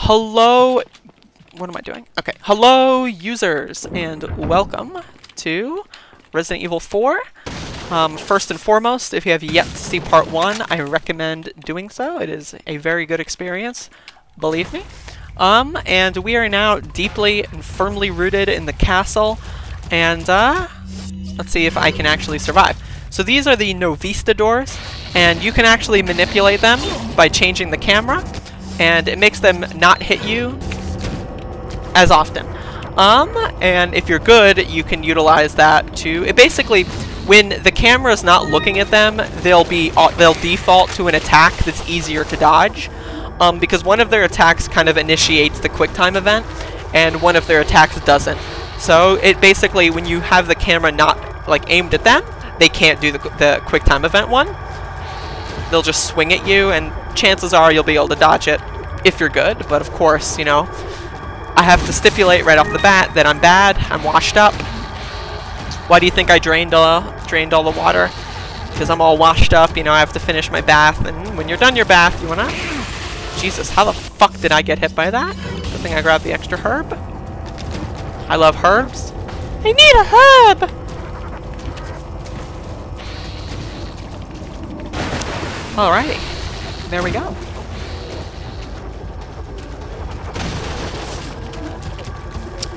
Hello, what am I doing? Okay, hello users, and welcome to Resident Evil 4. First and foremost, if you have yet to see part 1, I recommend doing so. It is a very good experience, believe me. And we are now deeply and firmly rooted in the castle, and let's see if I can actually survive. So these are the Novista doors, and you can actually manipulate them by changing the camera, and it makes them not hit you as often. And if you're good, you can utilize that to... It basically, when the camera is not looking at them, they'll default to an attack that's easier to dodge, because one of their attacks kind of initiates the QuickTime event, and one of their attacks doesn't. So it basically, when you have the camera not like aimed at them, they can't do the QuickTime event one. They'll just swing at you, and chances are you'll be able to dodge it if you're good. But of course, you know, I have to stipulate right off the bat that I'm bad. I'm washed up. Why do you think I drained all the water? Because I'm all washed up. You know, I have to finish my bath, and when you're done your bath, you wanna... Jesus, how the fuck did I get hit by that? Good thing I grabbed the extra herb. I love herbs. I need a herb! Alrighty, there we go.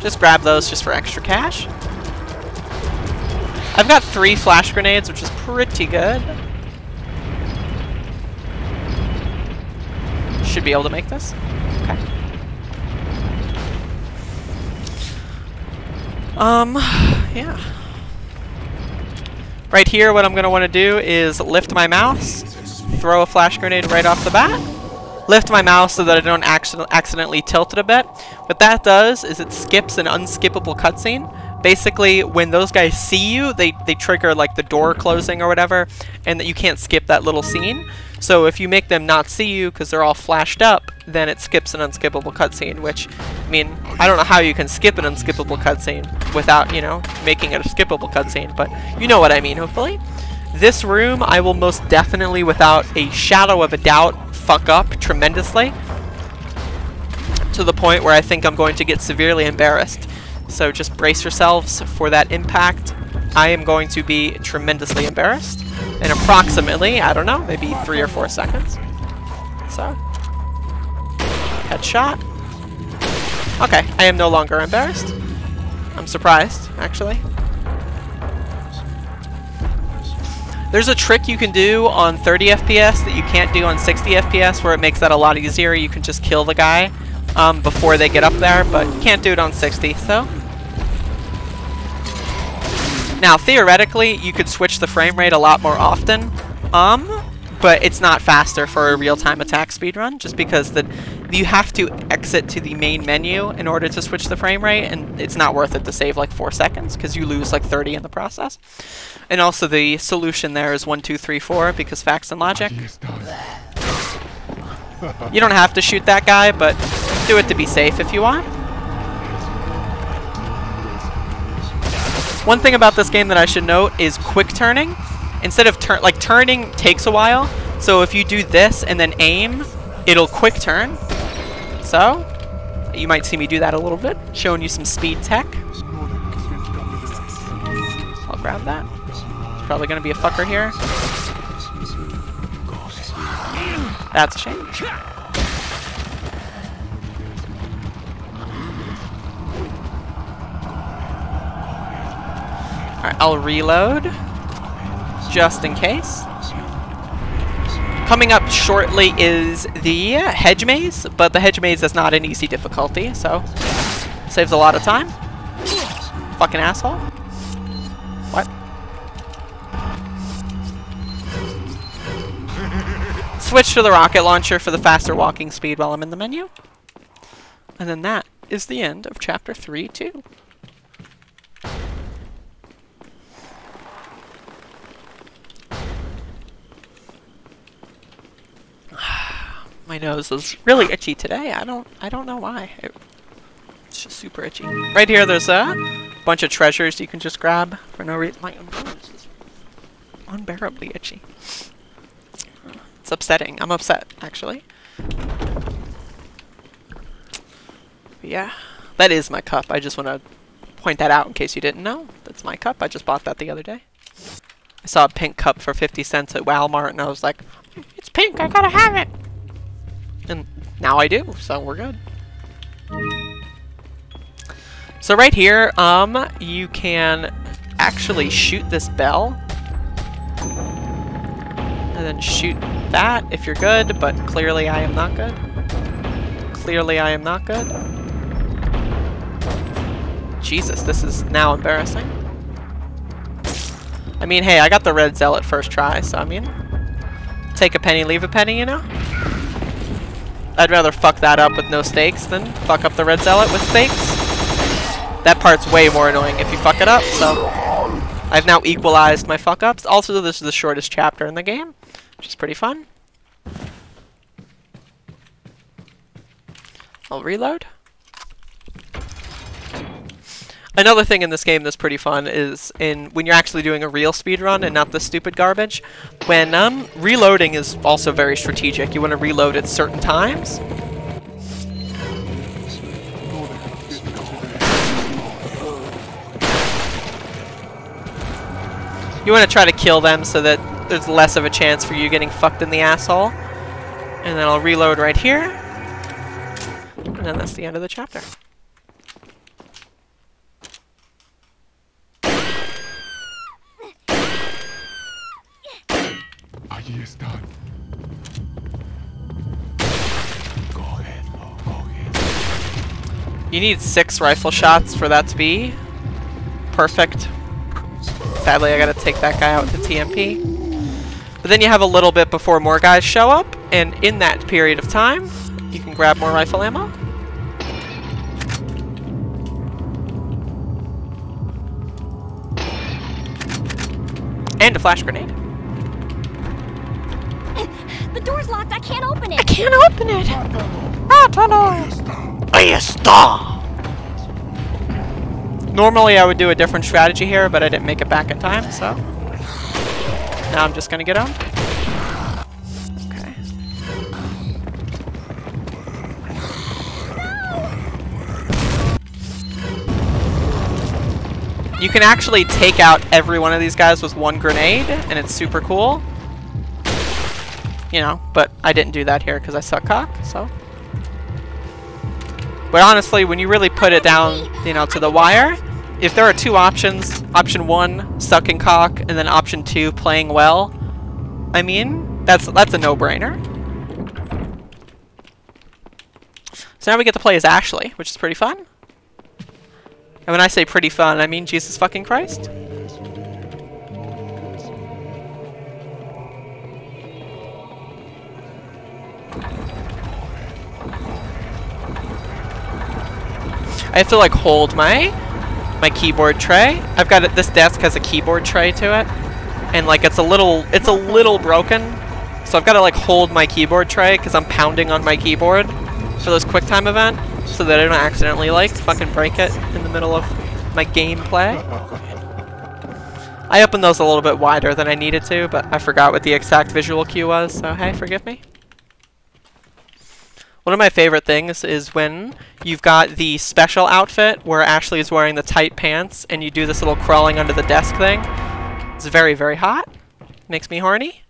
Just grab those just for extra cash. I've got 3 flash grenades, which is pretty good. Should be able to make this. Okay. Yeah. Right here, what I'm going to want to do is lift my mouse, throw a flash grenade right off the bat, lift my mouse so that I don't accidentally tilt it a bit. What that does is it skips an unskippable cutscene. Basically, when those guys see you, they trigger like the door closing or whatever, and that you can't skip that little scene. So if you make them not see you because they're all flashed up, then it skips an unskippable cutscene, which, I mean, I don't know how you can skip an unskippable cutscene without, you know, making it a skippable cutscene, but you know what I mean, hopefully. This room, I will most definitely, without a shadow of a doubt, fuck up tremendously, to the point where I think I'm going to get severely embarrassed. So just brace yourselves for that impact. I am going to be tremendously embarrassed in approximately, I don't know, maybe 3 or 4 seconds. So, headshot. Okay, I am no longer embarrassed. I'm surprised, actually. There's a trick you can do on 30 FPS that you can't do on 60 FPS, where it makes that a lot easier. You can just kill the guy before they get up there, but you can't do it on 60, so... Now, theoretically, you could switch the frame rate a lot more often, but it's not faster for a real-time attack speedrun, just because you have to exit to the main menu in order to switch the frame rate, and it's not worth it to save like 4 seconds, because you lose like 30 in the process. And also the solution there is 1, 2, 3, 4, because facts and logic. You don't have to shoot that guy, but do it to be safe if you want. One thing about this game that I should note is quick turning. Instead of turning takes a while, so if you do this and then aim, it'll quick turn. So, you might see me do that a little bit, showing you some speed tech. I'll grab that. There's probably going to be a fucker here. That's a shame. Alright, I'll reload, just in case. Coming up shortly is the hedge maze, but the hedge maze is not an easy difficulty, so saves a lot of time. Fucking asshole. What? Switch to the rocket launcher for the faster walking speed while I'm in the menu. And then that is the end of Chapter 3-2. My nose is really itchy today. I don't know why. It's just super itchy. Right here, there's a bunch of treasures you can just grab for no reason. My nose is unbearably itchy. It's upsetting. I'm upset, actually. Yeah, that is my cup. I just want to point that out in case you didn't know. That's my cup. I just bought that the other day. I saw a pink cup for 50 cents at Walmart, and I was like, it's pink, I gotta have it! And now I do, so we're good. So right here, you can actually shoot this bell. And then shoot that if you're good, but clearly I am not good. Clearly I am not good. Jesus, this is now embarrassing. I mean, hey, I got the red zealot first try, so I mean, take a penny, leave a penny, you know? I'd rather fuck that up with no stakes than fuck up the red zealot with stakes. That part's way more annoying if you fuck it up, so I've now equalized my fuck-ups. Also, this is the shortest chapter in the game, which is pretty fun. I'll reload. Another thing in this game that's pretty fun is when you're actually doing a real speedrun and not the stupid garbage, when reloading is also very strategic. You want to reload at certain times. You want to try to kill them so that there's less of a chance for you getting fucked in the asshole. And then I'll reload right here. And then that's the end of the chapter. You need 6 rifle shots for that to be perfect. Sadly, I gotta take that guy out with the TMP. But then you have a little bit before more guys show up, and in that period of time, you can grab more rifle ammo. And a flash grenade. The door's locked. I can't open it. I can't open it. Ahí está. Normally I would do a different strategy here, but I didn't make it back in time, so now I'm just gonna get him. Okay. You can actually take out every one of these guys with one grenade, and it's super cool. You know, but I didn't do that here because I suck cock, so. But honestly, when you really put it down, you know, to the wire, if there are 2 options, option 1, sucking cock, and then option 2, playing well, I mean, that's a no-brainer. So now we get to play as Ashley, which is pretty fun. And when I say pretty fun, I mean Jesus fucking Christ. I have to like hold my keyboard tray. I've got this desk has a keyboard tray to it, and like it's a little broken, so I've got to like hold my keyboard tray because I'm pounding on my keyboard for this QuickTime event, so that I don't accidentally like fucking break it in the middle of my gameplay. I opened those a little bit wider than I needed to, but I forgot what the exact visual cue was, so hey, forgive me. One of my favorite things is when you've got the special outfit where Ashley is wearing the tight pants and you do this little crawling under the desk thing. It's very, very hot. Makes me horny.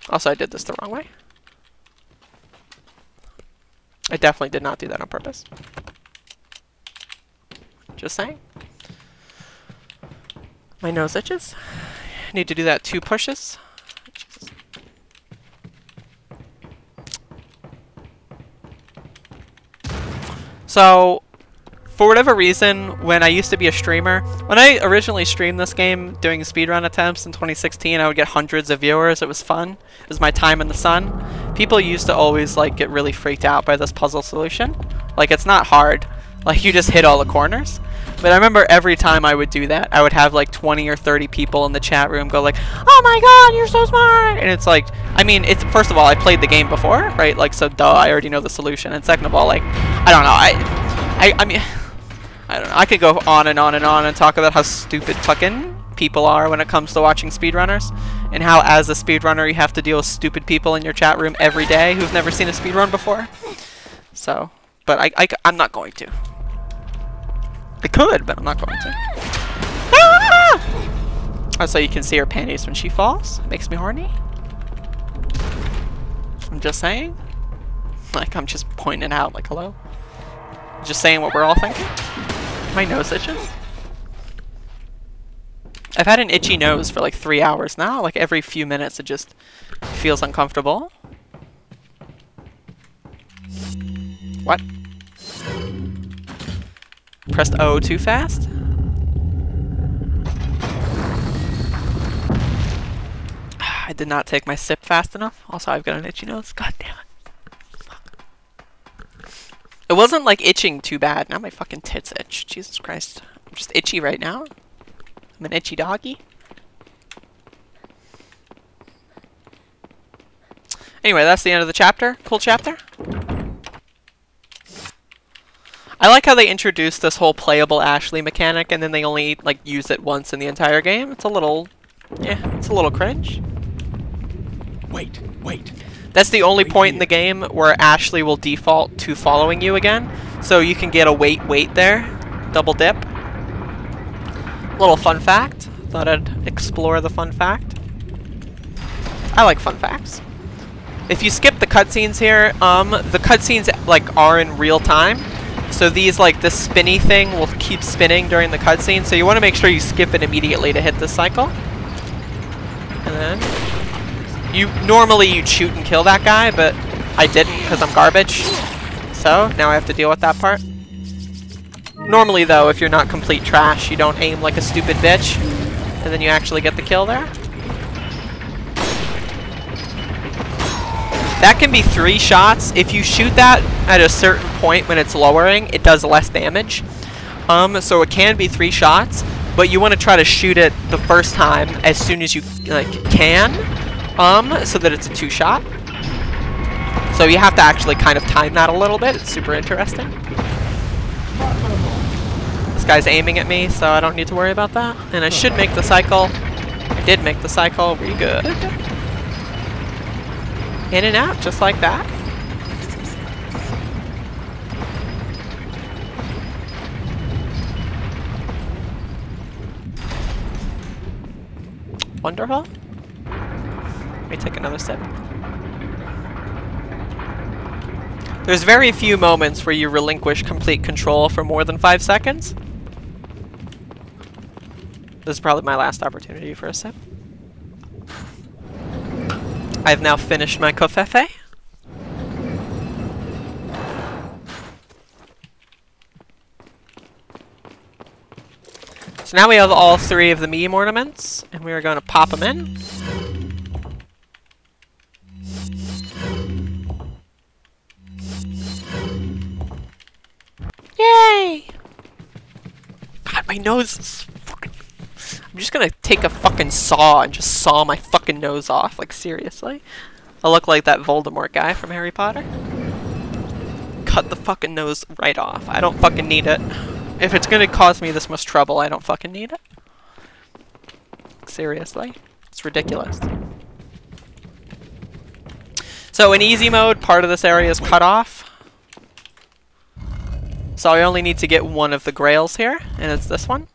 Also, I did this the wrong way. I definitely did not do that on purpose. Just saying. My nose itches. Need to do that 2 pushes. Jesus. So, for whatever reason, when I used to be a streamer, when I originally streamed this game doing speedrun attempts in 2016, I would get hundreds of viewers. It was fun. It was my time in the sun. People used to always like get really freaked out by this puzzle solution. Like, it's not hard. Like, you just hit all the corners. But I remember every time I would do that, I would have like 20 or 30 people in the chat room go like, "Oh my god, you're so smart!" And it's like, I mean, it's first of all, I played the game before, right? Like, so duh, I already know the solution. And second of all, like, I don't know, I mean, I don't know. I could go on and on and on and talk about how stupid fucking people are when it comes to watching speedrunners, and how as a speedrunner you have to deal with stupid people in your chat room every day who've never seen a speedrun before. So, but I'm not going to. I could, but I'm not going to. Ah! Oh, so you can see her panties when she falls. Makes me horny. I'm just saying. Like, I'm just pointing out, like, hello. Just saying what we're all thinking. My nose itches. I've had an itchy nose for like 3 hours now. Like every few minutes it just feels uncomfortable. What? Pressed O too fast? I did not take my sip fast enough. Also, I've got an itchy nose. God damn it. Fuck. It wasn't like itching too bad. Now my fucking tits itch. Jesus Christ. I'm just itchy right now. I'm an itchy doggy. Anyway, that's the end of the chapter. Cool chapter. I like how they introduced this whole playable Ashley mechanic and then they only like use it once in the entire game. It's a little, yeah, it's a little cringe. Wait. That's the only point in the game where Ashley will default to following you again. So you can get a wait there. Double dip. Little fun fact. Thought I'd explore the fun fact. I like fun facts. If you skip the cutscenes here, the cutscenes like are in real time. So these like this spinny thing will keep spinning during the cutscene. So you want to make sure you skip it immediately to hit this cycle. And then you'd shoot and kill that guy, but I didn't because I'm garbage. So now I have to deal with that part. Normally, though, if you're not complete trash, you don't aim like a stupid bitch, and then you actually get the kill there. That can be 3 shots. If you shoot that at a certain point when it's lowering, it does less damage. So it can be 3 shots, but you want to try to shoot it the first time as soon as you can, so that it's a 2-shot. So you have to actually kind of time that a little bit. It's super interesting. This guy's aiming at me, so I don't need to worry about that. And I should make the cycle. I did make the cycle. Pretty good. In and out, just like that. Wonderful. Let me take another sip. There's very few moments where you relinquish complete control for more than 5 seconds. This is probably my last opportunity for a sip. I've now finished my covfefe. So now we have all 3 of the meme ornaments, and we are going to pop them in. Yay! God, my nose is fucking... I'm just gonna take a fucking saw and just saw my fucking nose off. Like, seriously? I look like that Voldemort guy from Harry Potter. Cut the fucking nose right off. I don't fucking need it. If it's gonna cause me this much trouble, I don't fucking need it. Seriously? It's ridiculous. So in easy mode, part of this area is cut off. So I only need to get one of the grails here, and it's this one.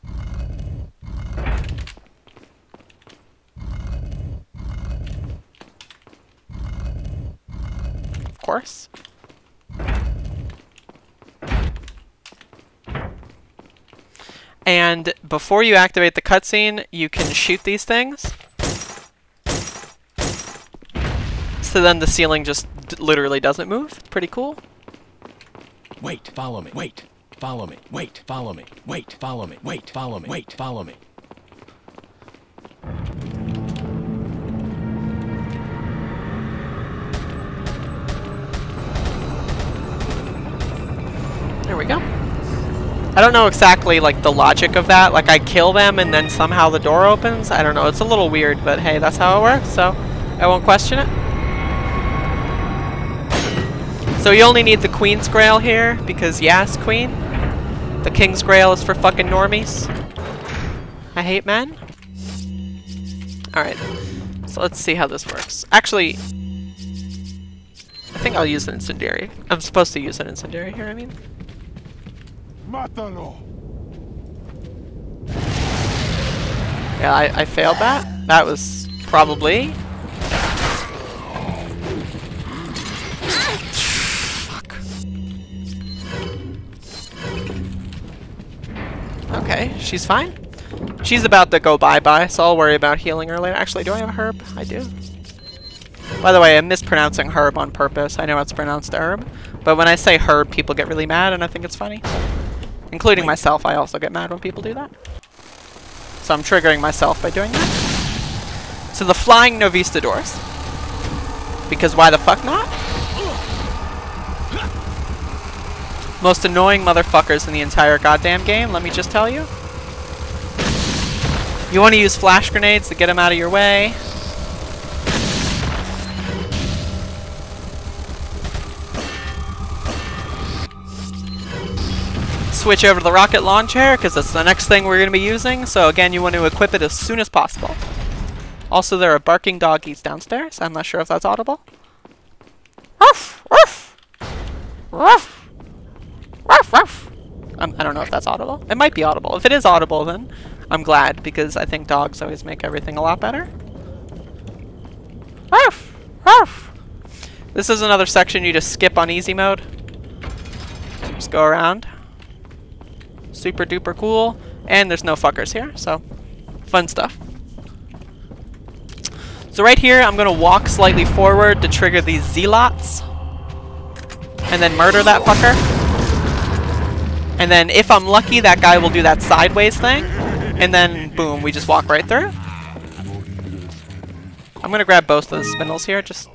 Of course. And before you activate the cutscene, you can shoot these things. So then the ceiling just literally doesn't move. It's pretty cool. Wait, follow me. Wait, follow me. Wait, follow me. Wait, follow me. Wait, follow me. Wait, follow me. There we go. I don't know exactly like the logic of that. Like I kill them and then somehow the door opens. I don't know. It's a little weird, but hey, that's how it works. So I won't question it. So you only need the Queen's Grail here, because yes, Queen. The King's Grail is for fucking normies. I hate men. Alright, so let's see how this works. Actually, I think I'll use an incendiary. I'm supposed to use an incendiary here, I mean. Mátalo. Yeah, I failed that. That was probably... Fuck. Okay, she's fine. She's about to go bye-bye, so I'll worry about healing her later. Actually, do I have a herb? I do. By the way, I'm mispronouncing herb on purpose. I know it's pronounced herb, but when I say herb, people get really mad, and I think it's funny. Including myself, I also get mad when people do that. So I'm triggering myself by doing that. So the flying Novistadors. Because why the fuck not? Most annoying motherfuckers in the entire goddamn game, let me just tell you. You want to use flash grenades to get them out of your way. Switch over to the rocket launcher because that's the next thing we're going to be using. So again, you want to equip it as soon as possible. Also, there are barking doggies downstairs. I'm not sure if that's audible. Ruff, ruff, ruff, ruff, ruff. I don't know if that's audible. It might be audible. If it is audible, then I'm glad because I think dogs always make everything a lot better. Ruff, ruff. This is another section you just skip on easy mode. Just go around. Super duper cool, and there's no fuckers here, so fun stuff. So right here, I'm gonna walk slightly forward to trigger these zealots, and then murder that fucker. And then if I'm lucky, that guy will do that sideways thing, and then boom, we just walk right through. I'm gonna grab both of the spindles here, just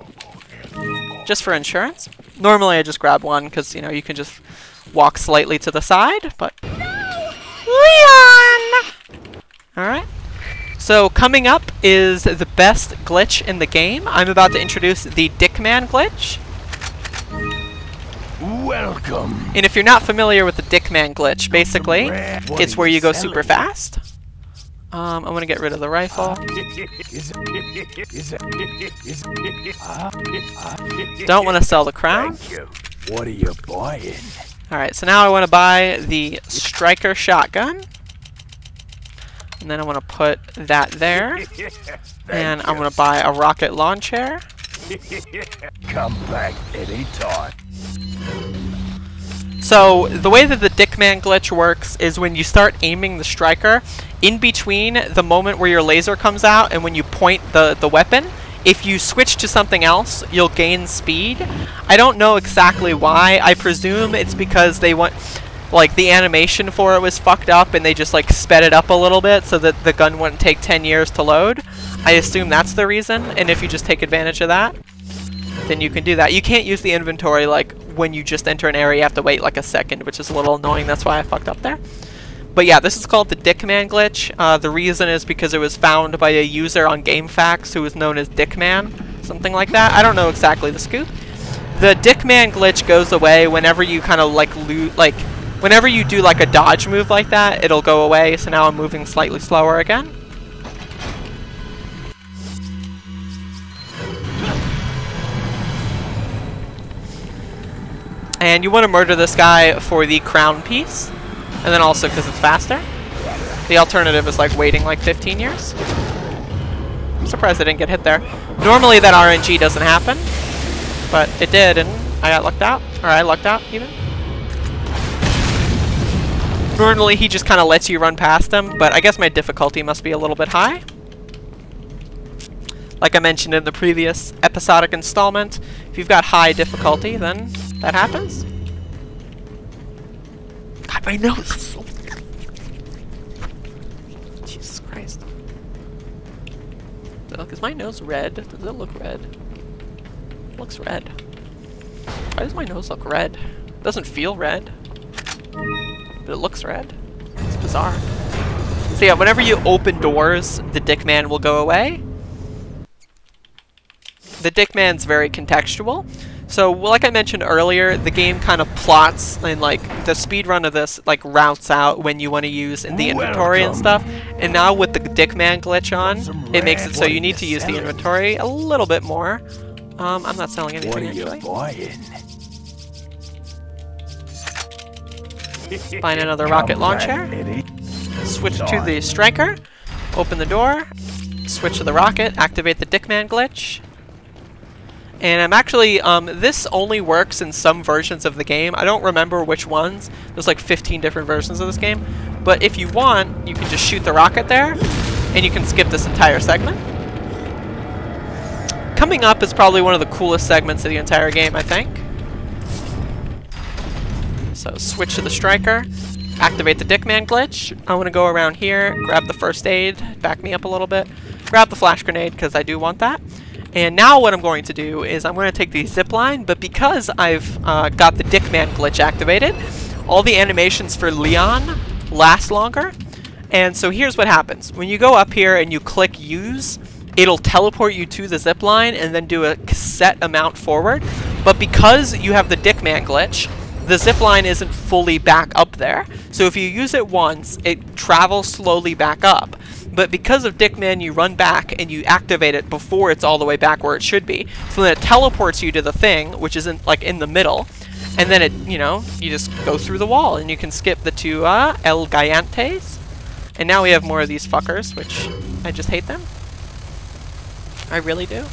for insurance. Normally I just grab one, because you know, you can just walk slightly to the side, but Leon! Alright. So coming up is the best glitch in the game. I'm about to introduce the Dickman glitch. Welcome. And if you're not familiar with the Dickman glitch, basically, it's where you go super fast. I'm gonna get rid of the rifle. Don't want to sell the crown. What are you buying? Alright, so now I want to buy the striker shotgun. And then I want to put that there. And I'm going to buy a rocket launcher. Come back anytime. So the way that the Dickman glitch works is when you start aiming the striker, in between the moment where your laser comes out and when you point the weapon, if you switch to something else, you'll gain speed. I don't know exactly why. I presume it's because they want, like, the animation for it was fucked up and they just, like, sped it up a little bit so that the gun wouldn't take 10 years to load. I assume that's the reason, and if you just take advantage of that, then you can do that. You can't use the inventory, like, when you just enter an area, you have to wait, like, a second, which is a little annoying. That's why I fucked up there. But yeah, this is called the Dickman glitch. The reason is because it was found by a user on GameFAQs who was known as Dickman, something like that. I don't know exactly the scoop. The Dickman glitch goes away whenever you kind of like whenever you do like a dodge move like that, it'll go away. So now I'm moving slightly slower again. And you want to murder this guy for the crown piece. And then also because it's faster. The alternative is like waiting like 15 years. I'm surprised I didn't get hit there. Normally that RNG doesn't happen. But it did and I got lucked out. Or I lucked out even. Normally he just kind of lets you run past him. But I guess my difficulty must be a little bit high. Like I mentioned in the previous episodic installment. If you've got high difficulty then that happens. God, my nose is so... Jesus Christ. Look, is my nose red? Does it look red? It looks red. Why does my nose look red? It doesn't feel red. But it looks red. It's bizarre. So yeah, whenever you open doors, the Dickman will go away. The Dickman's very contextual. So, like I mentioned earlier, the game kind of plots and, like, the speedrun of this, like, routes out when you want to use in the inventory and stuff. And now with the Dickman glitch on, it makes it so you need to use the inventory a little bit more. I'm not selling anything, What are you actually. buying? Find another rocket launcher. Switch to the striker. Open the door. Switch to the rocket. Activate the Dickman glitch. And I'm actually, this only works in some versions of the game. I don't remember which ones. There's like 15 different versions of this game. But if you want, you can just shoot the rocket there, and you can skip this entire segment. Coming up is probably one of the coolest segments of the entire game, I think. So switch to the striker, activate the Dickman glitch. I want to go around here, grab the first aid, back me up a little bit, grab the flash grenade because I do want that. And now what I'm going to do is I'm going to take the zip line, but because I've got the Dickman glitch activated, all the animations for Leon last longer. And so here's what happens. When you go up here and you click use, it'll teleport you to the zip line and then do a set amount forward. But because you have the Dickman glitch, the zip line isn't fully back up there. So if you use it once, it travels slowly back up. But because of Dickman, you run back and you activate it before it's all the way back where it should be. So then it teleports you to the thing, which is in the middle. And then it, you know, you just go through the wall and you can skip the two El Gigantes. And now we have more of these fuckers, which I just hate them. I really do. I'm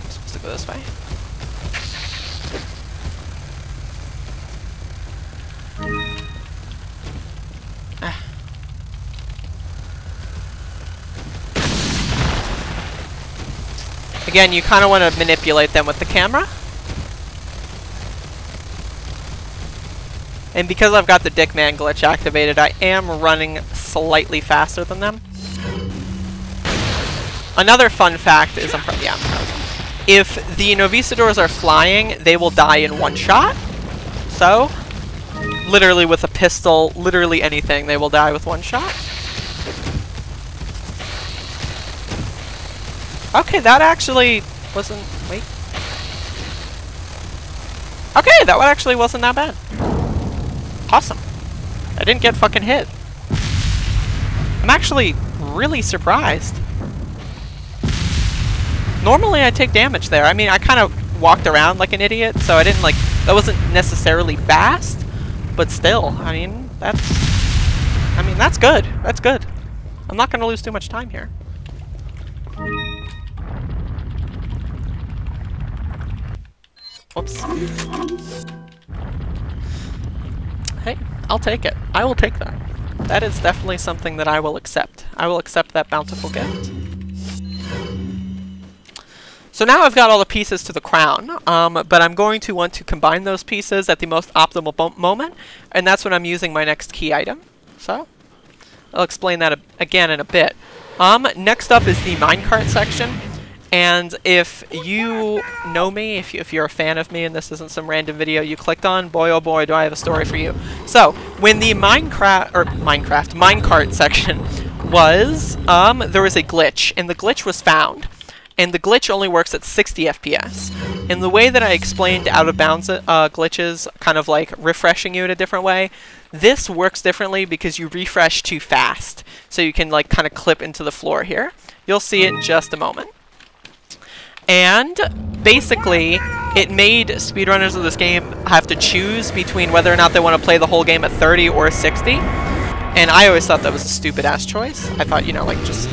supposed to go this way. Ah. Again, you kind of want to manipulate them with the camera. And because I've got the Dickman glitch activated, I am running slightly faster than them. Another fun fact is, if the Novicidors are flying, they will die in one shot. So, literally with a pistol, literally anything, they will die with one shot. Okay, that actually wasn't... Wait. Okay, that one actually wasn't that bad. Awesome. I didn't get fucking hit. I'm actually really surprised. Normally I take damage there. I mean, I kind of walked around like an idiot, so I didn't like... That wasn't necessarily fast, but still, I mean, that's good. That's good. I'm not going to lose too much time here. Whoops. Hey, I'll take it. I will take that. That is definitely something that I will accept. I will accept that bountiful gift. So now I've got all the pieces to the crown, but I'm going to want to combine those pieces at the most optimal moment, and that's when I'm using my next key item. So, I'll explain that again in a bit. Next up is the minecart section. And if you know me, if you're a fan of me and this isn't some random video you clicked on, boy oh boy do I have a story for you. So, when the minecart section was, there was a glitch, and the glitch was found. And the glitch only works at 60 FPS. And the way that I explained out of bounds glitches, kind of like refreshing you in a different way, this works differently because you refresh too fast. So you can like kind of clip into the floor here. You'll see it in just a moment. And basically, it made speedrunners of this game have to choose between whether or not they want to play the whole game at 30 or 60. And I always thought that was a stupid-ass choice. I thought, you know, like, just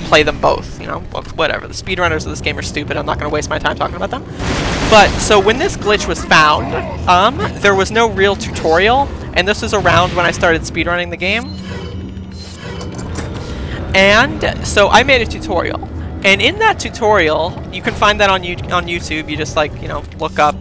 play them both, you know? Whatever. The speedrunners of this game are stupid. I'm not going to waste my time talking about them. But, so when this glitch was found, there was no real tutorial. And this was around when I started speedrunning the game. And so I made a tutorial. And in that tutorial, you can find that on YouTube. You just like, you know, look up,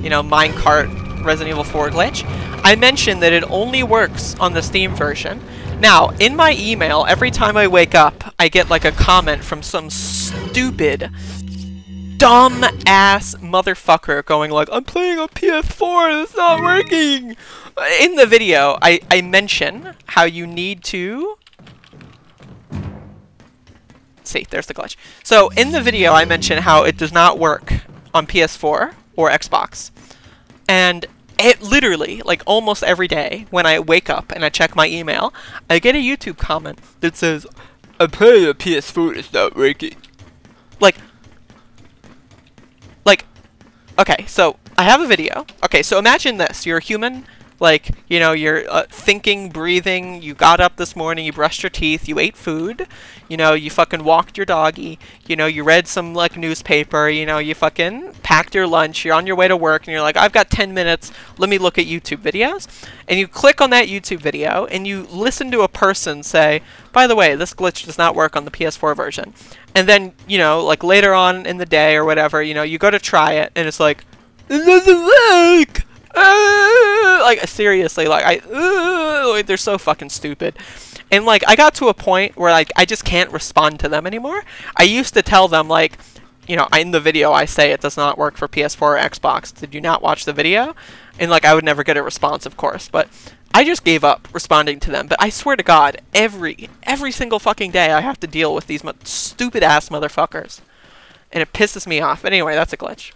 you know, minecart Resident Evil 4 glitch. I mentioned that it only works on the Steam version. Now, in my email, every time I wake up, I get like a comment from some stupid, dumb-ass motherfucker going like, I'm playing on PS4, it's not working! In the video, I mention how you need to... See, there's the glitch. So, in the video, I mention how it does not work on PS4 or Xbox. And It literally, like almost every day when I wake up and I check my email, I get a YouTube comment that says, apparently the PS4 is not working. Like, okay, so I have a video. Okay, so imagine this. You're a human. Like, you know, you're thinking, breathing, you got up this morning, you brushed your teeth, you ate food, you know, you fucking walked your doggy, you know, you read some, like, newspaper, you know, you fucking packed your lunch, you're on your way to work, and you're like, I've got 10 minutes, let me look at YouTube videos. And you click on that YouTube video, and you listen to a person say, by the way, this glitch does not work on the PS4 version. And then, you know, like, later on in the day or whatever, you know, you go to try it, and it's like, it doesn't work! Like, seriously, like, like, they're so fucking stupid. And, like, I got to a point where, like, I just can't respond to them anymore. I used to tell them, like, you know, in the video I say it does not work for PS4 or Xbox. Did you not watch the video? And, like, I would never get a response, of course. But I just gave up responding to them. But I swear to God, every single fucking day I have to deal with these stupid-ass motherfuckers. And it pisses me off. But anyway, that's a glitch.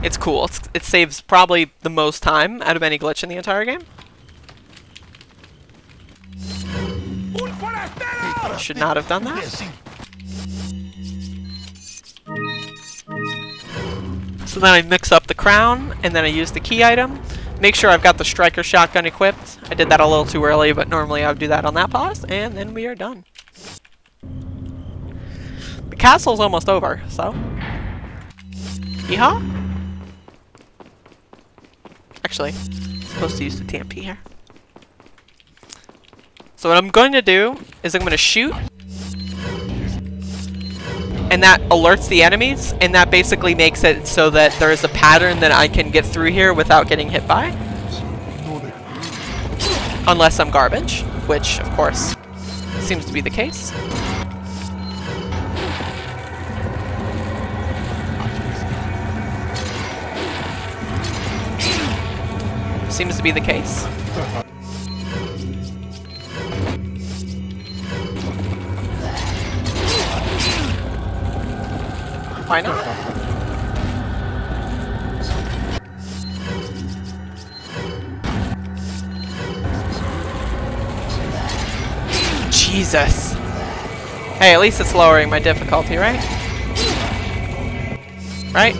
It's cool. It saves probably the most time out of any glitch in the entire game. Should not have done that. So then I mix up the crown, and then I use the key item. Make sure I've got the striker shotgun equipped. I did that a little too early, but normally I would do that on that pause, and then we are done. The castle's almost over, so... Yeehaw? Actually, I'm supposed to use the TMP here. So what I'm going to do is I'm going to shoot. And that alerts the enemies. And that basically makes it so that there is a pattern that I can get through here without getting hit by. Unless I'm garbage. Which, of course, seems to be the case. Seems to be the case. Why not? Jesus. Hey, at least it's lowering my difficulty, right? Right?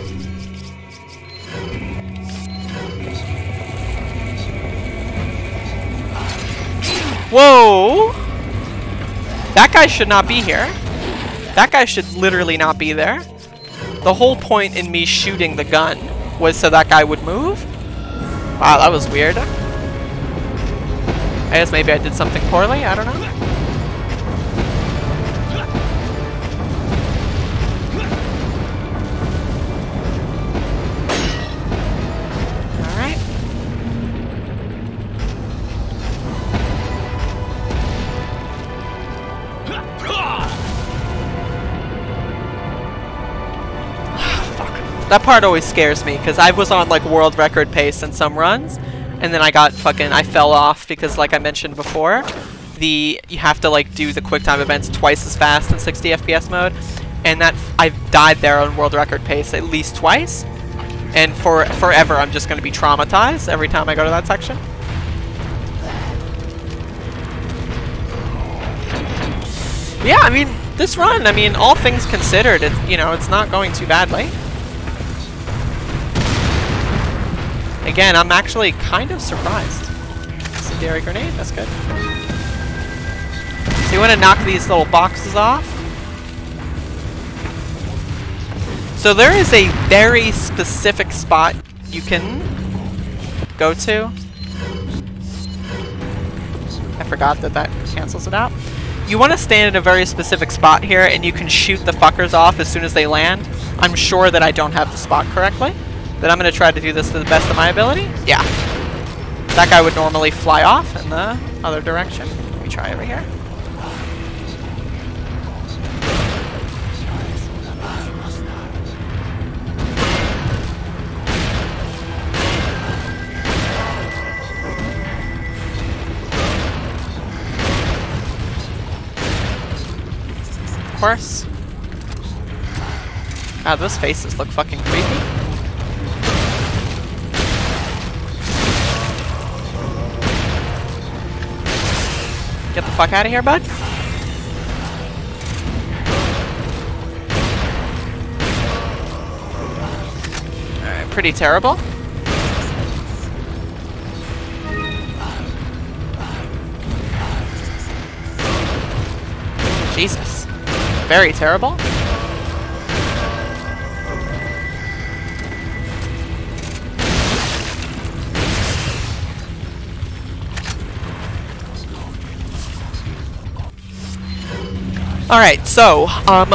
Whoa! That guy should not be here. That guy should literally not be there. The whole point in me shooting the gun was so that guy would move. Wow, that was weird. I guess maybe I did something poorly, I don't know. Alright. That part always scares me, because I was on, like, world record pace in some runs, and then I fell off because, like I mentioned before, you have to, like, do the QuickTime events twice as fast in 60 FPS mode, and I've died there on world record pace at least twice, and forever I'm just going to be traumatized every time I go to that section. Yeah, I mean, this run, I mean, all things considered, it's not going too badly. Again, I'm actually kind of surprised. Incendiary grenade, that's good. So you want to knock these little boxes off. So there is a very specific spot you can go to. I forgot that cancels it out. You want to stand in a very specific spot here, and you can shoot the fuckers off as soon as they land. I'm sure that I don't have the spot correctly. But I'm going to try to do this to the best of my ability. Yeah. That guy would normally fly off in the other direction. Let me try over here. Of course. God, those faces look fucking creepy. fuck out of here, bud. Alright, pretty terrible. Jesus. Very terrible. Alright, so,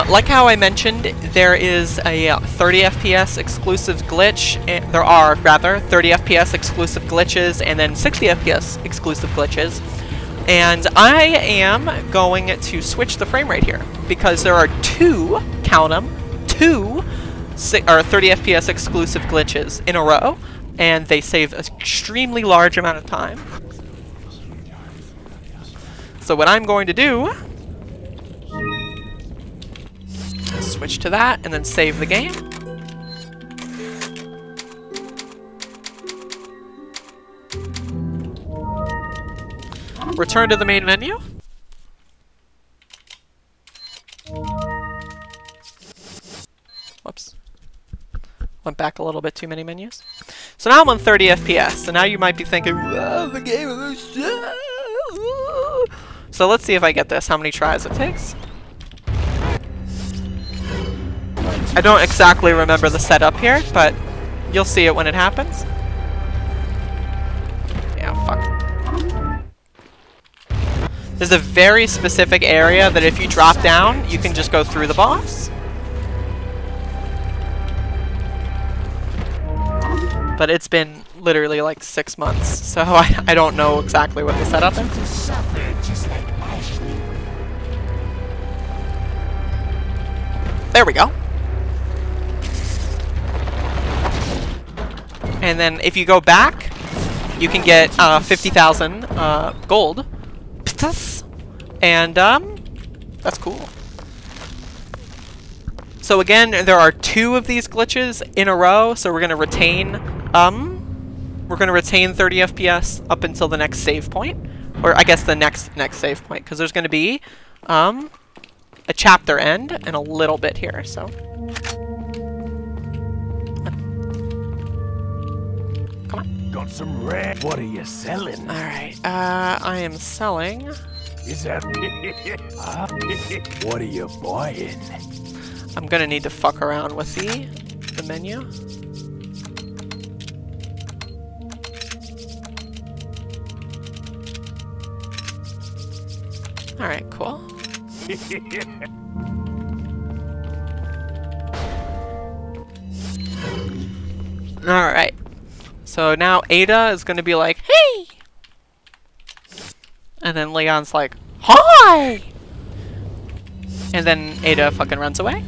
like how I mentioned, there is a 30 FPS exclusive glitch, and there are, rather, 30 FPS exclusive glitches, and then 60 FPS exclusive glitches. And I am going to switch the frame rate here, because there are two, count them, two 30 FPS exclusive glitches in a row, and they save an extremely large amount of time. So what I'm going to do, switch to that, and then save the game. Return to the main menu. Whoops. Went back a little bit too many menus. So now I'm on 30 FPS, so now you might be thinking, "Wow, the game is so." So let's see if I get this, how many tries it takes. I don't exactly remember the setup here, but you'll see it when it happens. Yeah, fuck. There's a very specific area that if you drop down, you can just go through the boss. But it's been literally like 6 months, so I don't know exactly what the setup is. There we go. And then if you go back, you can get 50,000 gold. And that's cool. So again, there are 2 of these glitches in a row, so we're gonna retain 30 FPS up until the next save point, or I guess the next save point, because there's gonna be a chapter end and a little bit here. So. Come on. Got some red. What are you selling? Alright, I am selling. Is that what are you buying? I'm gonna need to fuck around with the menu. Alright, cool. Alright. So now Ada is gonna be like, "Hey!" And then Leon's like, "Hi!" And then Ada fucking runs away.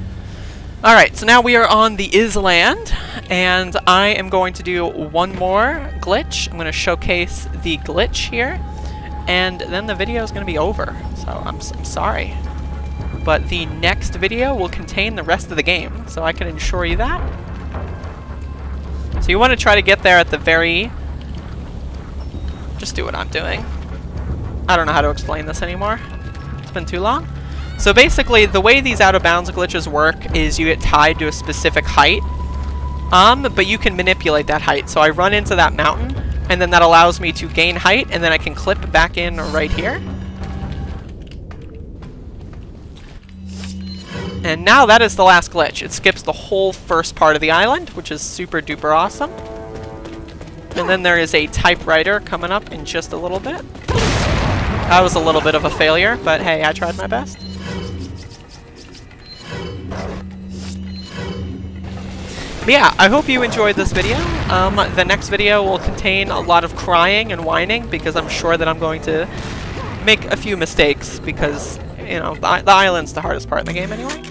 Alright, so now we are on the Island, and I am going to do one more glitch. I'm going to showcase the glitch here, and then the video is going to be over. So I'm sorry. But the next video will contain the rest of the game, so I can assure you that. So you want to try to get there at the very... Just do what I'm doing. I don't know how to explain this anymore. It's been too long. So basically, the way these out-of-bounds glitches work is you get tied to a specific height, but you can manipulate that height. So I run into that mountain, and then that allows me to gain height, and then I can clip back in right here. And now that is the last glitch. It skips the whole first part of the island, which is super duper awesome. And then there is a typewriter coming up in just a little bit. That was a little bit of a failure, but hey, I tried my best. But yeah, I hope you enjoyed this video. The next video will contain a lot of crying and whining, because I'm sure that I'm going to make a few mistakes, because, you know, the island's the hardest part in the game anyway.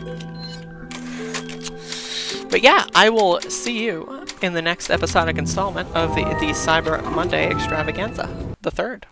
But yeah, I will see you in the next episodic installment of the Cyber Monday Extravaganza, the 3rd.